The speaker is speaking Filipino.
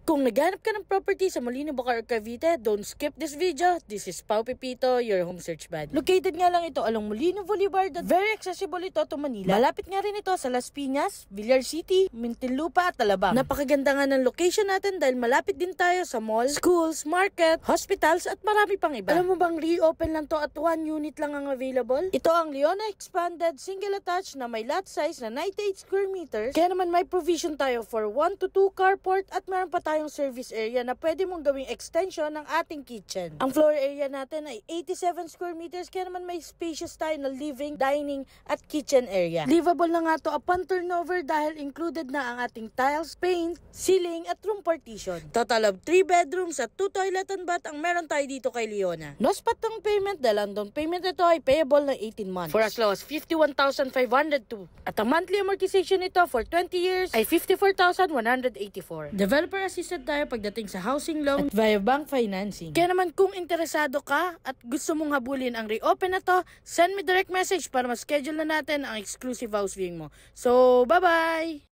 Kung naghanap ka ng property sa Molino, Bacoor, Cavite, don't skip this video. This is Pao Pipito, your home search buddy. Located nga lang ito along Molino Boulevard at very accessible ito to Manila. Malapit nga rin ito sa Las Piñas, Villar City, Muntinlupa at Alabang. Napakaganda nga ng location natin dahil malapit din tayo sa mall, schools, market, hospitals at marami pang iba. Alam mo bang reopen lang to at 1 unit lang ang available? Ito ang Leona Expanded Single Attached na may lot size na 98 square meters. Kaya naman may provision tayo for 1 to 2 carport at meron pa tayong service area na pwede mong gawing extension ng ating kitchen. Ang floor area natin ay 87 square meters kaya naman may spacious tayo na living, dining at kitchen area. Livable na nga to upon turnover dahil included na ang ating tiles, paint, ceiling at room partition. Total of 3 bedrooms at 2 toilet and bath ang meron tayo dito kay Leona. No spot ng payment dahil ang down payment nito ay payable na 18 months for as low as 51,502. At ang monthly amortization nito for 20 years ay 54,184. Developer assisted tayo pagdating sa housing loan at via bank financing. Kaya naman kung interesado ka at gusto mong habulin ang reopen na to, send me direct message para ma-schedule na natin ang exclusive house viewing mo. So, bye-bye!